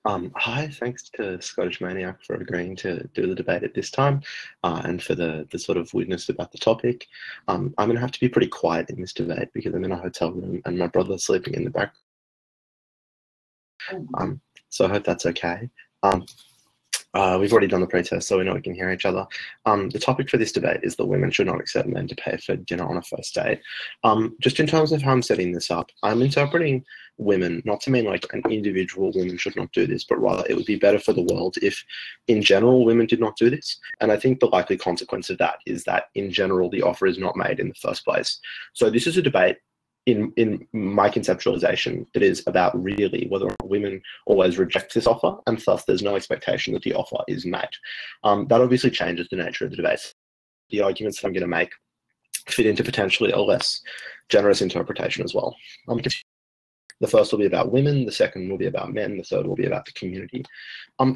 Hi, thanks to Scottish Maniac for agreeing to do the debate at this time, and for the sort of weirdness about the topic. I'm going to have to be pretty quiet in this debate because I'm in a hotel room and my brother's sleeping in the back. Um, so I hope that's okay. Um, we've already done the pre-test, so we know we can hear each other. The topic for this debate is that women should not accept men to pay for dinner on a first date. Just in terms of how I'm setting this up, I'm interpreting women not to mean like an individual woman should not do this, but rather it would be better for the world if, in general, women did not do this. And I think the likely consequence of that is that, in general, the offer is not made in the first place. So this is a debate in my conceptualization that is about really whether women always reject this offer, and thus there's no expectation that the offer is made. That obviously changes the nature of the debate. The arguments that I'm going to make fit into potentially a less generous interpretation as well. The first will be about women, the second will be about men, the third will be about the community.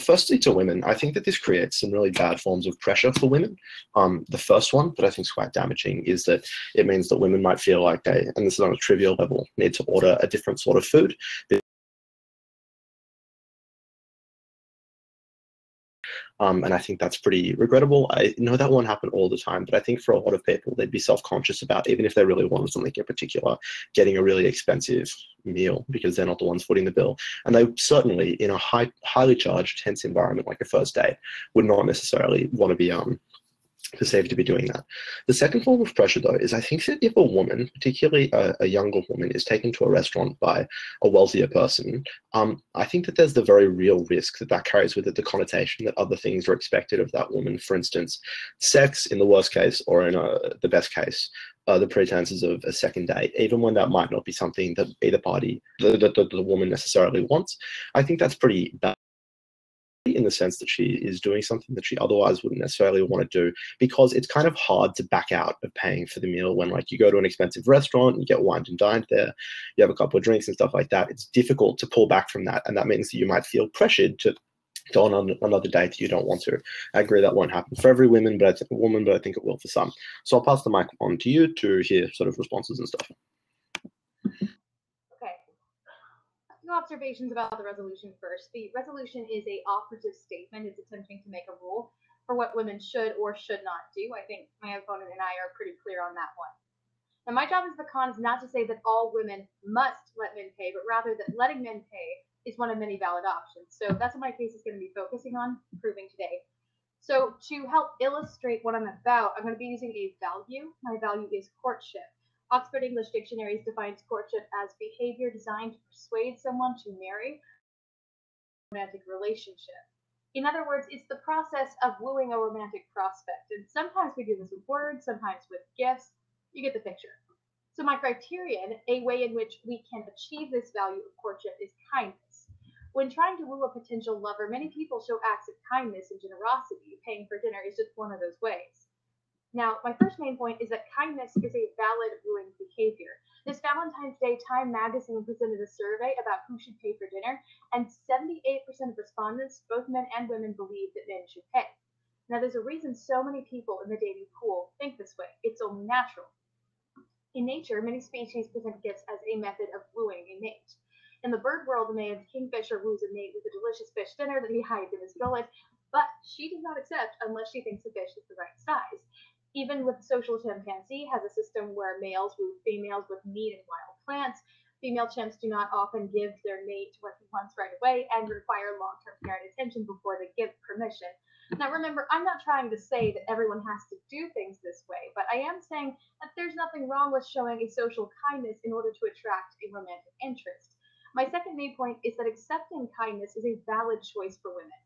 Firstly, to women, I think that this creates some really bad forms of pressure for women. The first one that I think is quite damaging is that it means that women might feel like they, and this is on a trivial level, need to order a different sort of food. And I think that's pretty regrettable. I know that won't happen all the time, but I think for a lot of people, they'd be self-conscious about, even if they really wanted something in particular, getting a really expensive meal because they're not the ones footing the bill. And they certainly, in a highly charged, tense environment like a first date, would not necessarily want to be perceived to be doing that. The second form of pressure, though, is I think that if a woman, particularly a younger woman, is taken to a restaurant by a wealthier person, I think that there's the very real risk that that carries with it the connotation that other things are expected of that woman. For instance, sex in the worst case, or in the best case, the pretenses of a second date, even when that might not be something that either party, the woman necessarily wants. I think that's pretty bad, in the sense that she is doing something that she otherwise wouldn't necessarily want to do, because it's kind of hard to back out of paying for the meal when, like, you go to an expensive restaurant, you get wined and dined there, you have a couple of drinks and stuff like that. It's difficult to pull back from that, and that means that you might feel pressured to go on another date that you don't want to. I agree that won't happen for every woman, but I think it will for some. So I'll pass the mic on to you to hear sort of responses and stuff. Okay. A few observations about the resolution first. The resolution is a operative statement. It's attempting to make a rule for what women should or should not do. I think my opponent and I are pretty clear on that one. Now, my job as the con is not to say that all women must let men pay, but rather that letting men pay is one of many valid options. So that's what my case is going to be focusing on proving today. So to help illustrate what I'm about, I'm going to be using a value. My value is courtship. Oxford English Dictionary defines courtship as behavior designed to persuade someone to marry a romantic relationship. In other words, it's the process of wooing a romantic prospect. And sometimes we do this with words, sometimes with gifts. You get the picture. So my criterion, a way in which we can achieve this value of courtship, is kindness. When trying to woo a potential lover, many people show acts of kindness and generosity. Paying for dinner is just one of those ways. Now, my first main point is that kindness is a valid wooing behavior. This Valentine's Day, Time magazine presented a survey about who should pay for dinner, and 78% of respondents, both men and women, believe that men should pay. Now, there's a reason so many people in the dating pool think this way. It's only natural. In nature, many species present gifts as a method of wooing a mate. In the bird world, a male kingfisher woos a mate with a delicious fish dinner that he hides in his gullet, but she does not accept unless she thinks the fish is the right size. Even with the social chimpanzee has a system where males woo females with meat and wild plants. Female chimps do not often give their mate what he wants right away and require long-term care and attention before they give permission. Now remember, I'm not trying to say that everyone has to do things this way, but I am saying that there's nothing wrong with showing a social kindness in order to attract a romantic interest. My second main point is that accepting kindness is a valid choice for women.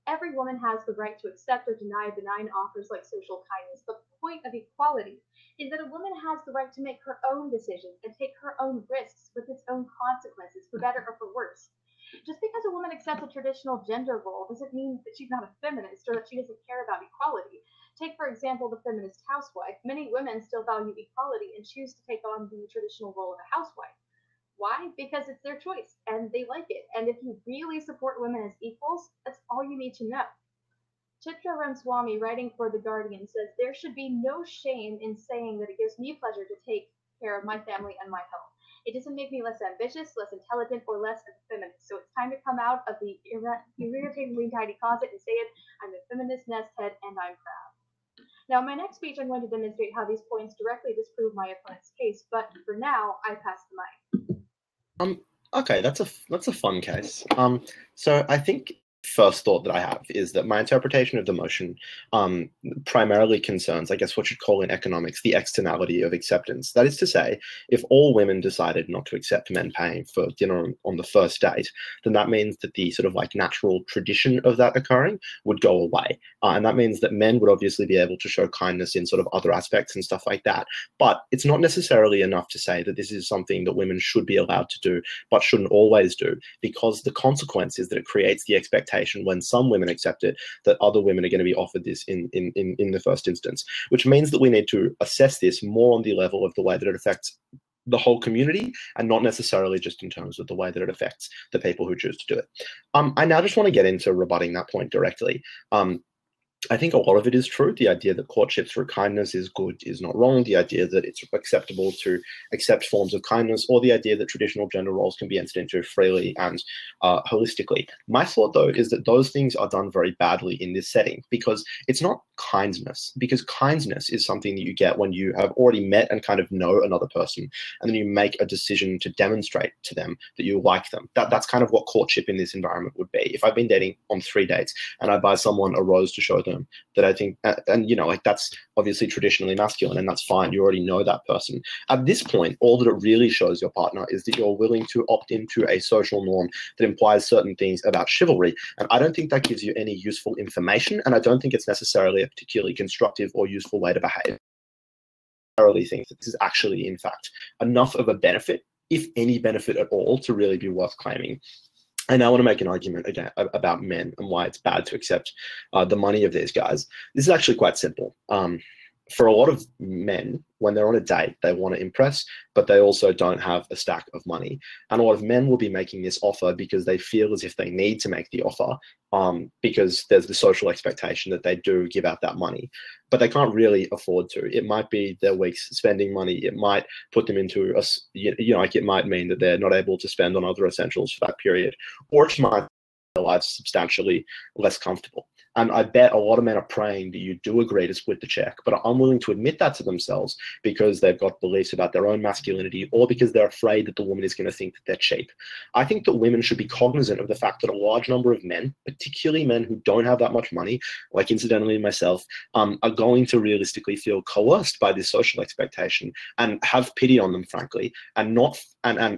Every woman has the right to accept or deny benign offers like social kindness. The point of equality is that a woman has the right to make her own decisions and take her own risks with its own consequences, for better or for worse. Just because a woman accepts a traditional gender role doesn't mean that she's not a feminist or that she doesn't care about equality. Take, for example, the feminist housewife. Many women still value equality and choose to take on the traditional role of a housewife. Why? Because it's their choice and they like it. And if you really support women as equals, that's all you need to know. Chitra Ramswamy, writing for The Guardian, says there should be no shame in saying that it gives me pleasure to take care of my family and my health. It doesn't make me less ambitious, less intelligent, or less of a feminist. So it's time to come out of the irritatingly tiny closet and say it. I'm a feminist nest head, and I'm proud. Now, in my next speech, I'm going to demonstrate how these points directly disprove my opponent's case, but for now, I pass the mic. Okay, that's a fun case. So I think first thought that I have is that my interpretation of the motion primarily concerns, I guess, what you'd call in economics the externality of acceptance. That is to say, if all women decided not to accept men paying for dinner on the first date, then that means that the sort of like natural tradition of that occurring would go away. And that means that men would obviously be able to show kindness in sort of other aspects and stuff like that. But it's not necessarily enough to say that this is something that women should be allowed to do, but shouldn't always do, because the consequence is that it creates the expectation when some women accept it that other women are going to be offered this in the first instance, which means that we need to assess this more on the level of the way that it affects the whole community and not necessarily just in terms of the way that it affects the people who choose to do it. I now just want to get into rebutting that point directly. I think a lot of it is true. The idea that courtship through kindness is good is not wrong. The idea that it's acceptable to accept forms of kindness, or the idea that traditional gender roles can be entered into freely and holistically. My thought, though, is that those things are done very badly in this setting because it's not kindness. Because kindness is something that you get when you have already met and kind of know another person, and then you make a decision to demonstrate to them that you like them. That's kind of what courtship in this environment would be. If I've been dating on 3 dates and I buy someone a rose to show them that I think, and you know, like that's obviously traditionally masculine, and that's fine. You already know that person. At this point, all that it really shows your partner is that you're willing to opt into a social norm that implies certain things about chivalry. And I don't think that gives you any useful information, and I don't think it's necessarily a particularly constructive or useful way to behave. I really think that this is actually, in fact, enough of a benefit, if any benefit at all, to really be worth claiming. I now want to make an argument again about men and why it's bad to accept the money of these guys. This is actually quite simple. For a lot of men, when they're on a date, they want to impress, but they also don't have a stack of money. And a lot of men will be making this offer because they feel as if they need to make the offer because there's the social expectation that they do give out that money. But they can't really afford to. It might be their week's spending money. It might put them into a, like it might mean that they're not able to spend on other essentials for that period, or it might make their lives substantially less comfortable. And I bet a lot of men are praying that you do agree to split the check, but are unwilling to admit that to themselves because they've got beliefs about their own masculinity, or because they're afraid that the woman is going to think that they're cheap. I think that women should be cognizant of the fact that a large number of men, particularly men who don't have that much money, like incidentally myself, are going to realistically feel coerced by this social expectation and have pity on them, frankly, and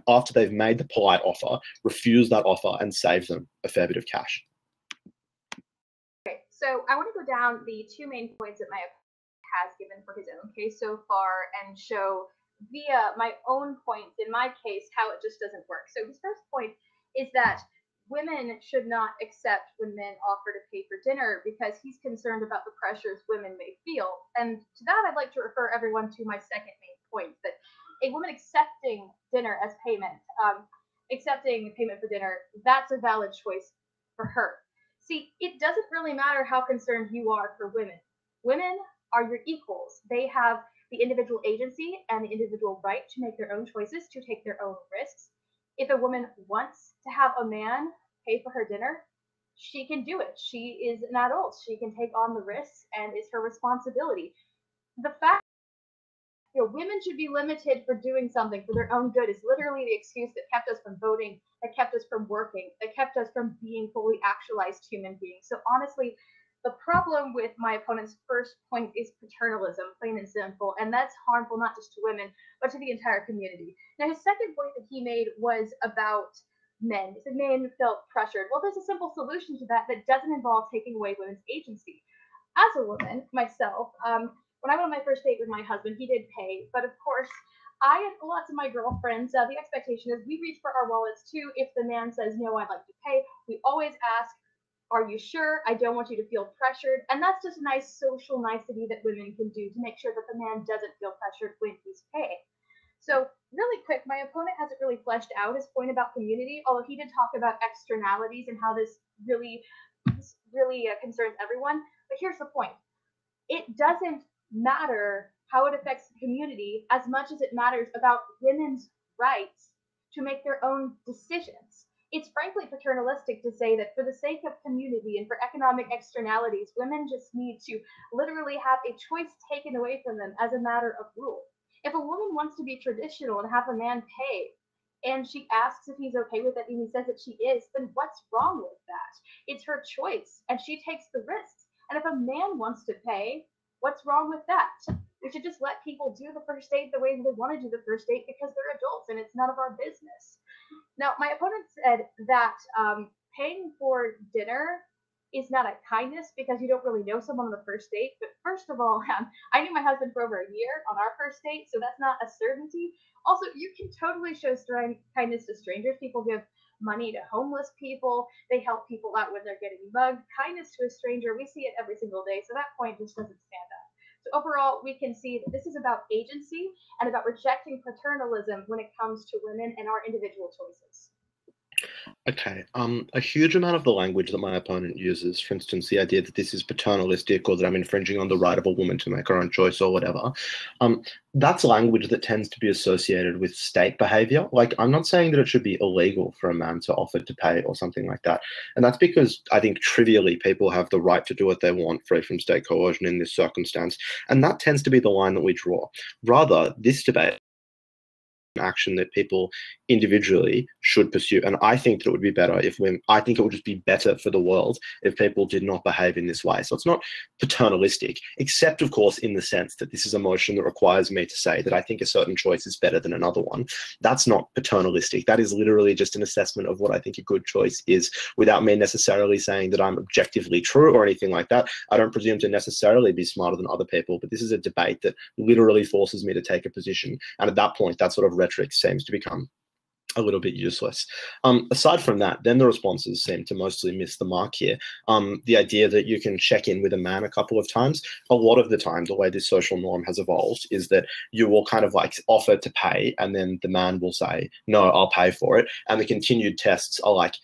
after they've made the polite offer, refuse that offer and save them a fair bit of cash. Okay, so I want to go down the 2 main points that my opponent has given for his own case so far and show via my own points in my case how it just doesn't work. So his first point is that women should not accept when men offer to pay for dinner because he's concerned about the pressures women may feel. And to that, I'd like to refer everyone to my second main point, that a woman accepting dinner as payment, accepting payment for dinner, that's a valid choice for her. See, it doesn't really matter how concerned you are for women. Women are your equals. They have the individual agency and the individual right to make their own choices, to take their own risks. If a woman wants to have a man pay for her dinner, she can do it. She is an adult. She can take on the risks, and it's her responsibility. The fact women should be limited for doing something for their own good is literally the excuse that kept us from voting, that kept us from working, that kept us from being fully actualized human beings. So honestly, the problem with my opponent's first point is paternalism, plain and simple, and that's harmful not just to women, but to the entire community. Now, his second point that he made was about men. He said men felt pressured. Well, there's a simple solution to that that doesn't involve taking away women's agency. As a woman, myself, when I went on my first date with my husband, he did pay, but of course, I and lots of my girlfriends, the expectation is we reach for our wallets too. If the man says, no, I'd like to pay, we always ask, are you sure? I don't want you to feel pressured. And that's just a nice social nicety that women can do to make sure that the man doesn't feel pressured when he's paying. So really quick, my opponent hasn't really fleshed out his point about community, although he did talk about externalities and how this really concerns everyone. But here's the point. It doesn't matter how it affects the community as much as it matters about women's rights to make their own decisions. It's frankly paternalistic to say that for the sake of community and for economic externalities, women just need to literally have a choice taken away from them as a matter of rule. If a woman wants to be traditional and have a man pay, and she asks if he's okay with it and he says that she is, then what's wrong with that? It's her choice and she takes the risks. And if a man wants to pay, what's wrong with that? We should just let people do the first date the way they want to do the first date because they're adults and it's none of our business. Now, my opponent said that paying for dinner is not a kindness because you don't really know someone on the first date. But first of all, I knew my husband for over a year on our first date, so that's not a certainty. Also, you can totally show kindness to strangers. People give money to homeless people. They help people out when they're getting mugged. Kindness to a stranger, we see it every single day, so that point just doesn't stand up. So overall, we can see that this is about agency and about rejecting paternalism when it comes to women and our individual choices. Okay. A huge amount of the language that my opponent uses, for instance, the idea that this is paternalistic or that I'm infringing on the right of a woman to make her own choice or whatever, that's language that tends to be associated with state behavior. Like, I'm not saying that it should be illegal for a man to offer to pay or something like that. And that's because I think trivially people have the right to do what they want, free from state coercion in this circumstance. And that tends to be the line that we draw. Rather, this debate action that people individually should pursue. And I think that it would be better if I think it would just be better for the world if people did not behave in this way. So it's not paternalistic, except of course in the sense that this is a motion that requires me to say that I think a certain choice is better than another one. That's not paternalistic. That is literally just an assessment of what I think a good choice is without me necessarily saying that I'm objectively true or anything like that. I don't presume to necessarily be smarter than other people, but this is a debate that literally forces me to take a position. And at that point, that sort of rhetoric seems to become a little bit useless. Aside from that, then the responses seem to mostly miss the mark here. The idea that you can check in with a man a couple of times, a lot of the time, the way this social norm has evolved is that you will kind of like offer to pay and then the man will say, no, I'll pay for it. And the continued tests are like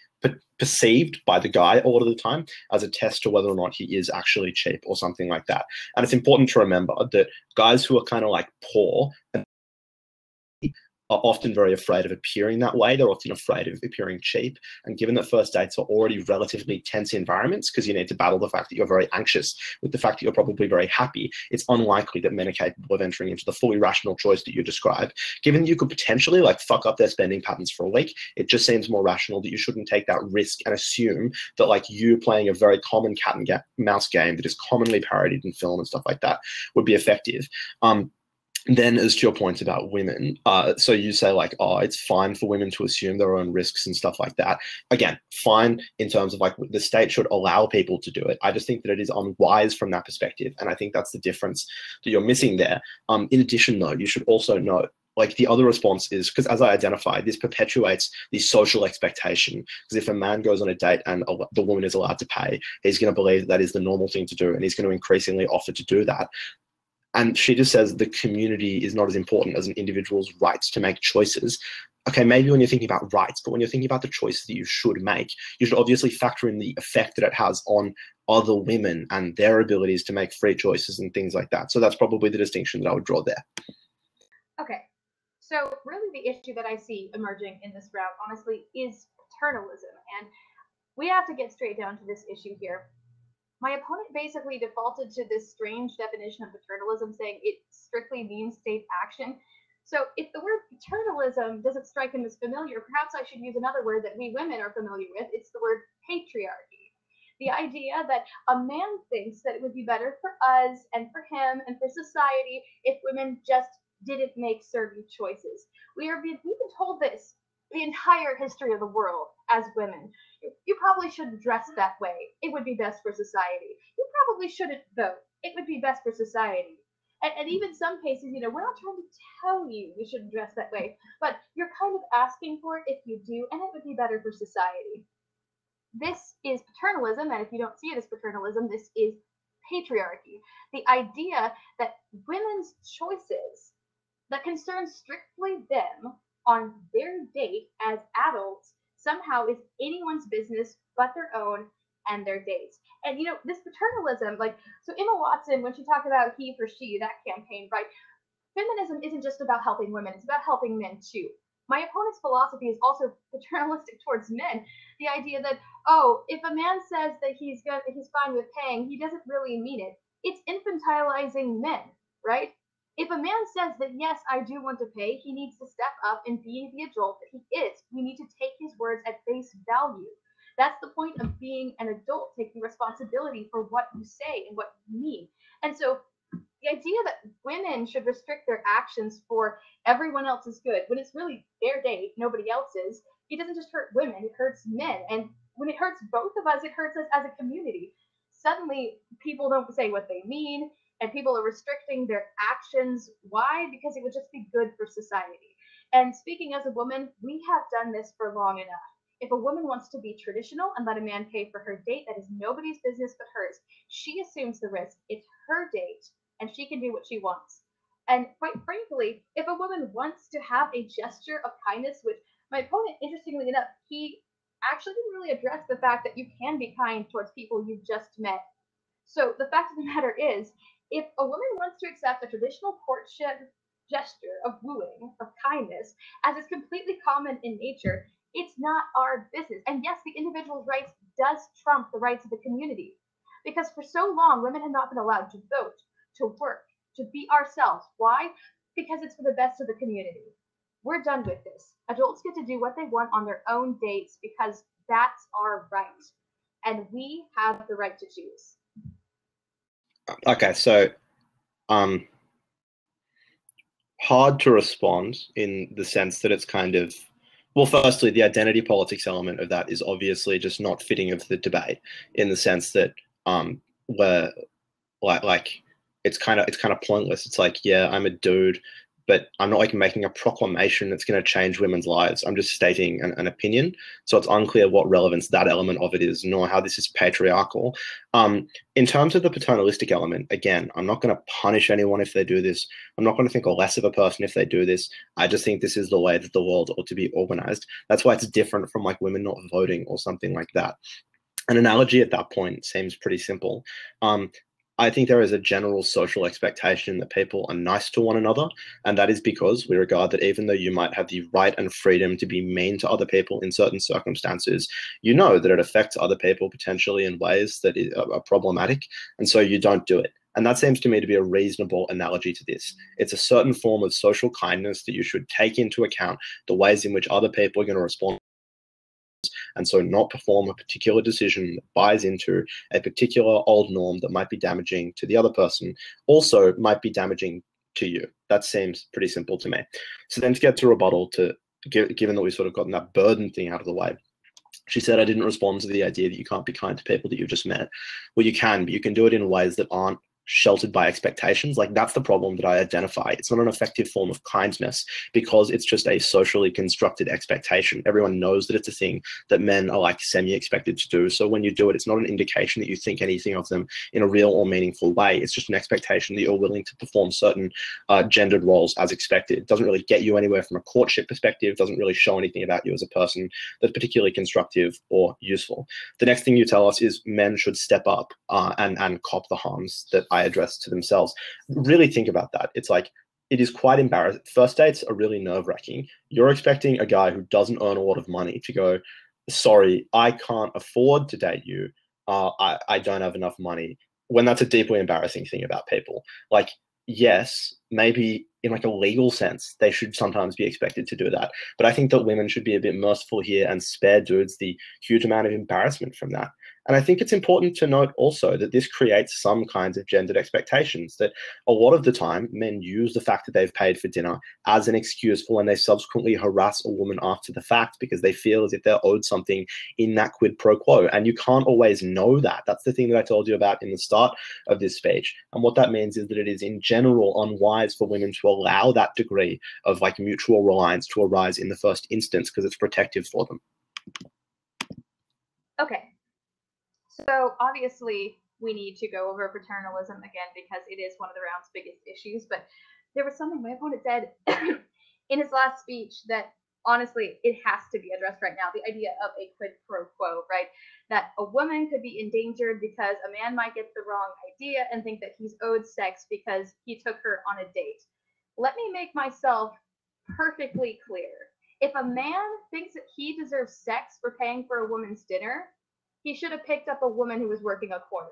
perceived by the guy a lot of the time as a test to whether or not he is actually cheap or something like that. And it's important to remember that guys who are kind of like poor and are often very afraid of appearing that way. They're often afraid of appearing cheap. And given that first dates are already relatively tense environments, because you need to battle the fact that you're very anxious with the fact that you're probably very happy, it's unlikely that men are capable of entering into the fully rational choice that you describe. Given that you could potentially like fuck up their spending patterns for a week, it just seems more rational that you shouldn't take that risk and assume that like you playing a very common cat and mouse game that is commonly parodied in film and stuff like that would be effective. Then as to your point about women, so you say like, oh, it's fine for women to assume their own risks and stuff like that. Again, fine in terms of like the state should allow people to do it. I just think that it is unwise from that perspective. And I think that's the difference that you're missing there. In addition, though, you should also note like the other response is, because as I identified, this perpetuates the social expectation. Because if a man goes on a date and the woman is allowed to pay, he's going to believe that is the normal thing to do. And he's going to increasingly offer to do that. And she just says the community is not as important as an individual's rights to make choices. Okay, maybe when you're thinking about rights, but when you're thinking about the choices that you should make, you should obviously factor in the effect that it has on other women and their abilities to make free choices and things like that. So that's probably the distinction that I would draw there. Okay, so really the issue that I see emerging in this round, honestly, is paternalism. And we have to get straight down to this issue here. My opponent basically defaulted to this strange definition of paternalism, saying it strictly means state action. So if the word paternalism doesn't strike him as familiar, perhaps I should use another word that we women are familiar with. It's the word patriarchy. The idea that a man thinks that it would be better for us and for him and for society if women just didn't make certain choices. We've been told this the entire history of the world as women. You probably shouldn't dress that way. It would be best for society. You probably shouldn't vote. It would be best for society. And even some cases, we're not trying to tell you you shouldn't dress that way, but you're kind of asking for it if you do, and it would be better for society. This is paternalism, and if you don't see it as paternalism, this is patriarchy. The idea that women's choices that concern strictly them on their date as adults somehow is anyone's business but their own and their dates. And this paternalism, so Emma Watson, when she talked about he for she, that campaign, right? Feminism isn't just about helping women, it's about helping men too. my opponent's philosophy is also paternalistic towards men. The idea that, oh, if a man says that he's fine with paying, he doesn't really mean it. It's infantilizing men, right? If a man says that, yes, I do want to pay, he needs to step up and be the adult that he is. We need to take his words at face value. That's the point of being an adult, taking responsibility for what you say and what you mean. And so the idea that women should restrict their actions for everyone else's good, when it's really their date, nobody else's, it doesn't just hurt women, it hurts men. And when it hurts both of us, it hurts us as a community. Suddenly, people don't say what they mean, and people are restricting their actions. Why? Because it would just be good for society. And speaking as a woman, we have done this for long enough. If a woman wants to be traditional and let a man pay for her date, that is nobody's business but hers. She assumes the risk. It's her date, and she can do what she wants. And quite frankly, if a woman wants to have a gesture of kindness, which my opponent, interestingly enough, he actually didn't really address the fact that you can be kind towards people you've just met. So the fact of the matter is, if a woman wants to accept a traditional courtship gesture of wooing, of kindness, as is completely common in nature, it's not our business. And yes, the individual's rights does trump the rights of the community. Because for so long, women have not been allowed to vote, to work, to be ourselves. Why? Because it's for the best of the community. We're done with this. Adults get to do what they want on their own dates because that's our right. And we have the right to choose. Okay, so hard to respond in the sense that it's kind of, well, firstly, the identity politics element of that is obviously just not fitting of the debate in the sense that where like it's kind of pointless. It's like, yeah, I'm a dude, but I'm not like making a proclamation that's going to change women's lives. I'm just stating an opinion. So it's unclear what relevance that element of it is, nor how this is patriarchal. In terms of the paternalistic element, again, I'm not going to punish anyone if they do this. I'm not going to think less of a person if they do this. I just think this is the way that the world ought to be organized. That's why it's different from like women not voting or something like that. An analogy at that point seems pretty simple. I think there is a general social expectation that people are nice to one another, and that is because we regard that even though you might have the right and freedom to be mean to other people in certain circumstances, you know that it affects other people potentially in ways that are problematic, and so you don't do it. And that seems to me to be a reasonable analogy to this. It's a certain form of social kindness that you should take into account the ways in which other people are going to respond, and so not perform a particular decision that buys into a particular old norm that might be damaging to the other person, also might be damaging to you. That seems pretty simple to me. So then to get to rebuttal, given that we've sort of gotten that burden thing out of the way, she said, I didn't respond to the idea that you can't be kind to people that you've just met. Well, you can, but you can do it in ways that aren't sheltered by expectations. Like, that's the problem that I identify. It's not an effective form of kindness because it's just a socially constructed expectation. Everyone knows that it's a thing that men are like semi-expected to do. So when you do it, it's not an indication that you think anything of them in a real or meaningful way. It's just an expectation that you're willing to perform certain gendered roles as expected. It doesn't really get you anywhere from a courtship perspective. It doesn't really show anything about you as a person that's particularly constructive or useful. The next thing you tell us is men should step up and cop the harms that I address to themselves. Really think about that. It's like, it is quite embarrassing. First dates are really nerve-wracking. You're expecting a guy who doesn't earn a lot of money to go, sorry, I can't afford to date you. I don't have enough money. When that's a deeply embarrassing thing about people. Like, yes, maybe in like a legal sense, they should sometimes be expected to do that. But I think that women should be a bit merciful here and spare dudes the huge amount of embarrassment from that. And I think it's important to note also that this creates some kinds of gendered expectations, that a lot of the time men use the fact that they've paid for dinner as an excuse for when they subsequently harass a woman after the fact because they feel as if they're owed something in that quid pro quo. And you can't always know that. That's the thing that I told you about in the start of this speech. And what that means is that it is in general unwise for women to allow that degree of like mutual reliance to arise in the first instance because it's protective for them. Okay. So obviously we need to go over paternalism again because it is one of the round's biggest issues. But there was something my opponent said in his last speech that honestly it has to be addressed right now. The idea of a quid pro quo, right? That a woman could be endangered because a man might get the wrong idea and think that he's owed sex because he took her on a date. Let me make myself perfectly clear. If a man thinks that he deserves sex for paying for a woman's dinner, he should have picked up a woman who was working a corner,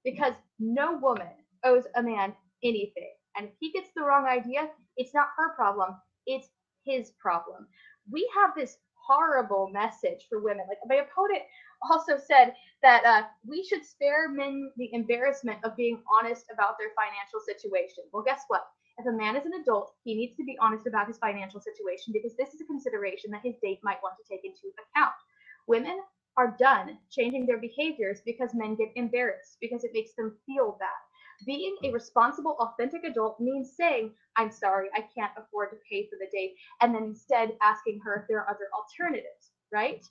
because no woman owes a man anything. And if he gets the wrong idea, it's not her problem, it's his problem. We have this horrible message for women. Like, my opponent also said that we should spare men the embarrassment of being honest about their financial situation. Well, guess what? If a man is an adult, he needs to be honest about his financial situation, because this is a consideration that his date might want to take into account. Women are done changing their behaviors because men get embarrassed, because it makes them feel bad. Being a responsible, authentic adult means saying, I'm sorry, I can't afford to pay for the date, and then instead asking her if there are other alternatives, right?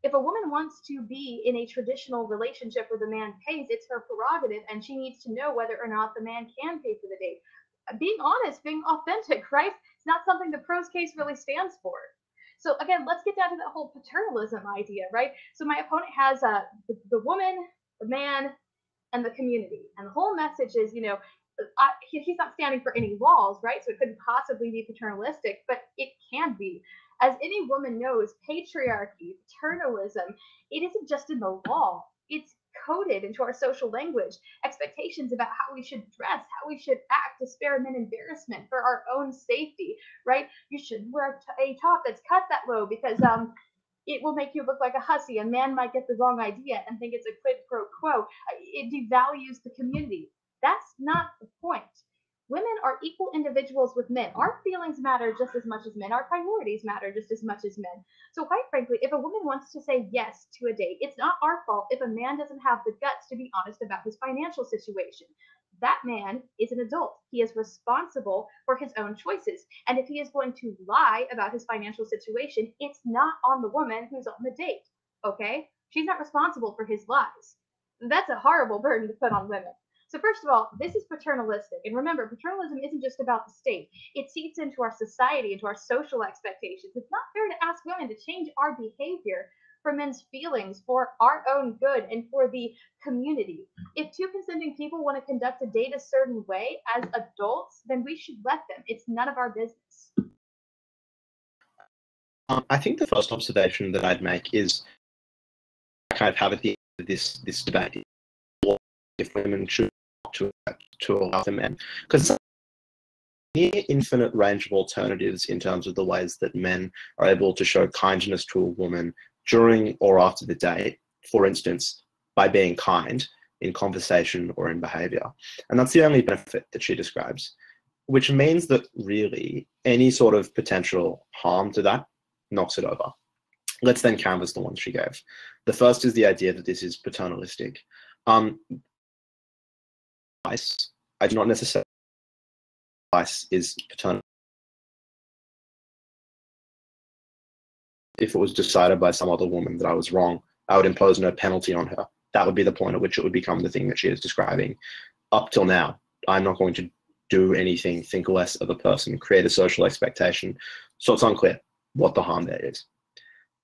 If a woman wants to be in a traditional relationship where the man pays, it's her prerogative, and she needs to know whether or not the man can pay for the date. Being honest, being authentic, right? It's not something the pros case really stands for. So again, let's get down to that whole paternalism idea, right? So my opponent has the woman, the man, and the community. And the whole message is, he's not standing for any laws, right? So it couldn't possibly be paternalistic, but it can be. As any woman knows, patriarchy, paternalism, it isn't just in the law. It's coded into our social language. Expectations about how we should dress, how we should act to spare men embarrassment for our own safety, right? You should wear a top that's cut that low because it will make you look like a hussy. A man might get the wrong idea and think it's a quid pro quo. It devalues the community. That's not the point. Women are equal individuals with men. Our feelings matter just as much as men. Our priorities matter just as much as men. So quite frankly, if a woman wants to say yes to a date, it's not our fault if a man doesn't have the guts to be honest about his financial situation. That man is an adult. He is responsible for his own choices. And if he is going to lie about his financial situation, it's not on the woman who's on the date, okay? She's not responsible for his lies. That's a horrible burden to put on women. So first of all, this is paternalistic. And remember, paternalism isn't just about the state. It seeps into our society, into our social expectations. It's not fair to ask women to change our behavior for men's feelings, for our own good, and for the community. If two consenting people want to conduct a date a certain way as adults, then we should let them. It's none of our business. I think the first observation that I'd make is I kind of have at the end of this debate if women should to allow the men, because near infinite range of alternatives in terms of the ways that men are able to show kindness to a woman during or after the date, for instance, by being kind in conversation or in behavior. And that's the only benefit that she describes, which means that really any sort of potential harm to that knocks it over. Let's then canvass the ones she gave. The first is the idea that this is paternalistic. I do not necessarily advice is paternal. If it was decided by some other woman that I was wrong, I would impose no penalty on her. That would be the point at which it would become the thing that she is describing. Up till now, I'm not going to do anything, think less of a person, create a social expectation. So it's unclear what the harm there is.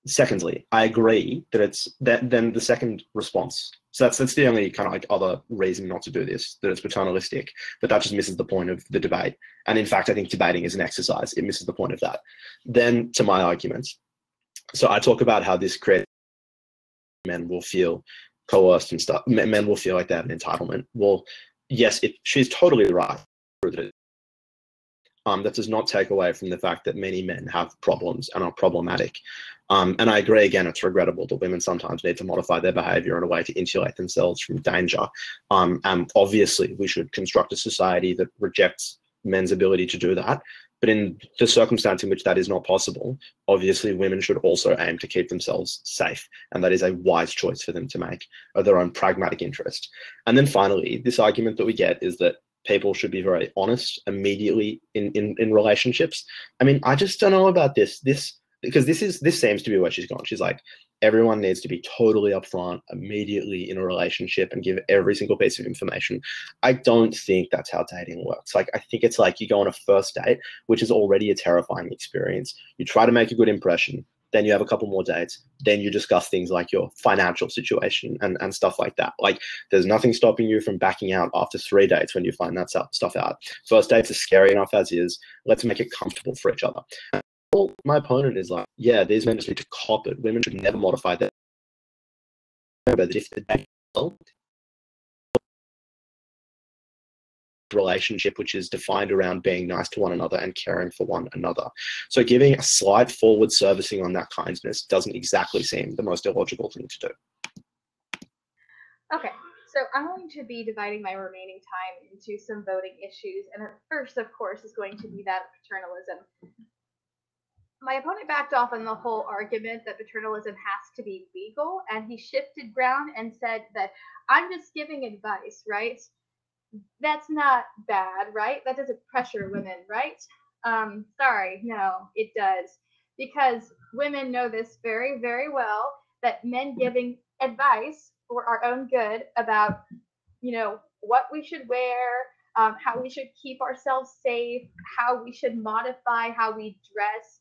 Secondly, I agree that it's that. Then the second response. So that's the only kind of like other reason not to do this, that it's paternalistic. But that just misses the point of the debate. And in fact, I think debating is an exercise. It misses the point of that. Then to my arguments. So I talk about how this creates men will feel coerced and stuff. Men will feel like they have an entitlement. Well, yes, she's totally right. That does not take away from the fact that many men have problems and are problematic. And I agree, again, it's regrettable that women sometimes need to modify their behavior in a way to insulate themselves from danger. And obviously, we should construct a society that rejects men's ability to do that. But in the circumstance in which that is not possible, obviously women should also aim to keep themselves safe. And that is a wise choice for them to make of their own pragmatic interest. And then finally, this argument that we get is that people should be very honest immediately in relationships. I mean, I just don't know about this because this seems to be where she's gone. She's like, everyone needs to be totally upfront immediately in a relationship and give every single piece of information. I don't think that's how dating works. Like, I think it's like you go on a first date, which is already a terrifying experience. You try to make a good impression. Then you have a couple more dates. Then you discuss things like your financial situation and stuff like that. Like, there's nothing stopping you from backing out after 3 dates when you find that stuff out. First dates are scary enough as is. Let's make it comfortable for each other. Well, my opponent is like, yeah, these men just need to cop it. Women should never modify their. Remember that if the relationship which is defined around being nice to one another and caring for one another. So giving a slight forward servicing on that kindness doesn't exactly seem the most illogical thing to do. Okay, so I'm going to be dividing my remaining time into some voting issues, and the first, of course, is going to be that of paternalism. My opponent backed off on the whole argument that paternalism has to be legal, and he shifted ground and said that I'm just giving advice, right? That's not bad, right? That doesn't pressure women, right? Sorry, no, it does. Because women know this very, very well, that men giving advice for our own good about, what we should wear, how we should keep ourselves safe, how we should modify how we dress,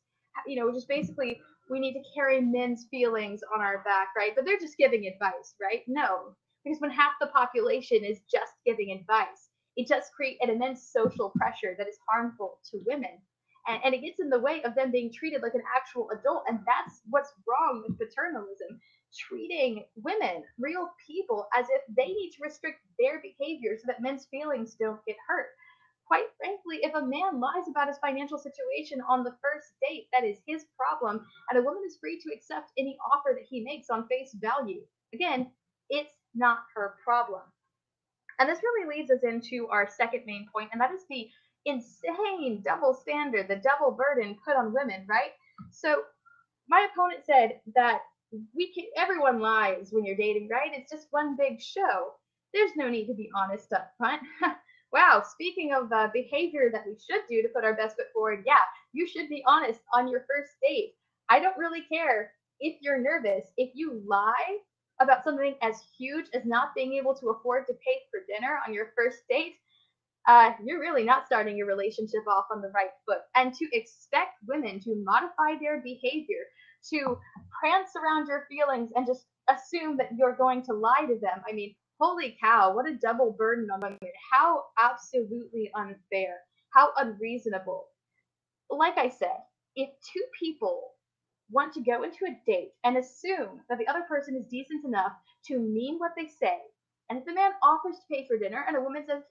just basically we need to carry men's feelings on our back, right? But they're just giving advice, right? No, because when half the population is just giving advice, it does create an immense social pressure that is harmful to women. And it gets in the way of them being treated like an actual adult. And that's what's wrong with paternalism. Treating women, real people, as if they need to restrict their behavior so that men's feelings don't get hurt. Quite frankly, if a man lies about his financial situation on the first date, that is his problem, and a woman is free to accept any offer that he makes on face value. Again, it's not her problem. And this really leads us into our second main point, and that is the insane double standard, the double burden put on women, right? So my opponent said that everyone lies when you're dating, right? It's just one big show. There's no need to be honest up front. Wow, speaking of behavior that we should do to put our best foot forward, yeah, you should be honest on your first date. I don't really care if you're nervous. If you lie about something as huge as not being able to afford to pay for dinner on your first date, you're really not starting your relationship off on the right foot. And to expect women to modify their behavior, to prance around your feelings and just assume that you're going to lie to them. I mean, holy cow, what a double burden on women. How absolutely unfair. How unreasonable. Like I said, if two people want to go into a date and assume that the other person is decent enough to mean what they say, and if the man offers to pay for dinner and a woman says,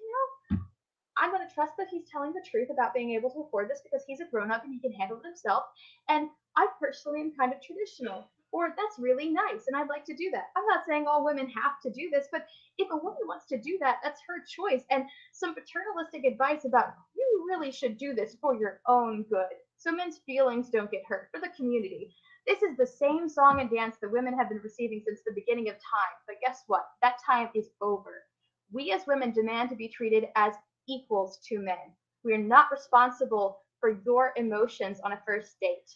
I'm going to trust that he's telling the truth about being able to afford this because he's a grown up and he can handle it himself. And I personally am kind of traditional, or that's really nice and I'd like to do that. I'm not saying all women have to do this, but if a woman wants to do that, that's her choice. And some paternalistic advice about you really should do this for your own good, so men's feelings don't get hurt, for the community. This is the same song and dance that women have been receiving since the beginning of time. But guess what? That time is over. We as women demand to be treated as equals to men. We are not responsible for your emotions on a first date.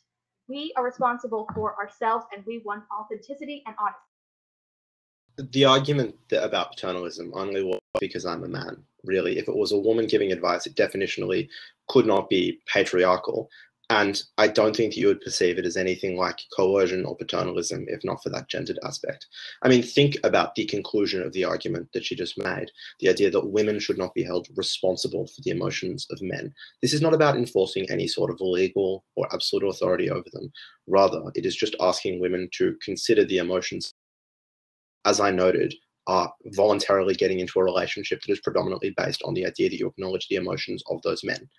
We are responsible for ourselves, and we want authenticity and honesty. The argument about paternalism only works because I'm a man. Really, if it was a woman giving advice, it definitionally could not be patriarchal. And I don't think that you would perceive it as anything like coercion or paternalism, if not for that gendered aspect. I mean, think about the conclusion of the argument that she just made, the idea that women should not be held responsible for the emotions of men. This is not about enforcing any sort of legal or absolute authority over them. Rather, it is just asking women to consider the emotions, as I noted, are voluntarily getting into a relationship that is predominantly based on the idea that you acknowledge the emotions of those men.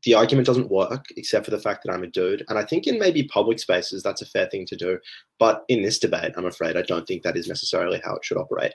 The argument doesn't work, except for the fact that I'm a dude. And I think in maybe public spaces, that's a fair thing to do. But in this debate, I'm afraid I don't think that is necessarily how it should operate.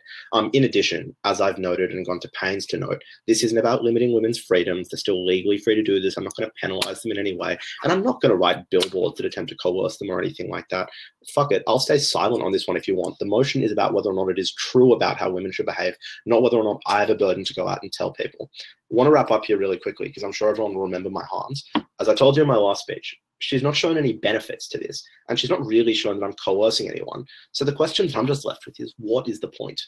In addition, as I've noted and gone to pains to note, this isn't about limiting women's freedoms. They're still legally free to do this. I'm not going to penalize them in any way. And I'm not going to write billboards that attempt to coerce them or anything like that. Fuck it. I'll stay silent on this one if you want. The motion is about whether or not it is true about how women should behave, not whether or not I have a burden to go out and tell people. I want to wrap up here really quickly because I'm sure everyone will remember my harms. As I told you in my last speech, she's not shown any benefits to this, and she's not really shown that I'm coercing anyone. So the question that I'm just left with is, what is the point?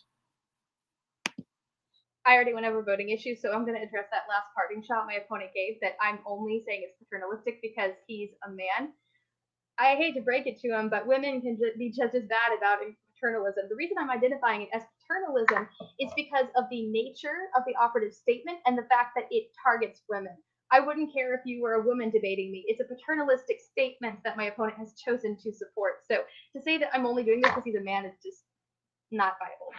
I already went over voting issues, so I'm going to address that last parting shot my opponent gave, that I'm only saying it's paternalistic because he's a man. I hate to break it to him, but women can be just as bad about paternalism. The reason I'm identifying it as paternalism is because of the nature of the operative statement and the fact that it targets women. I wouldn't care if you were a woman debating me. It's a paternalistic statement that my opponent has chosen to support. So to say that I'm only doing this because he's a man is just not viable.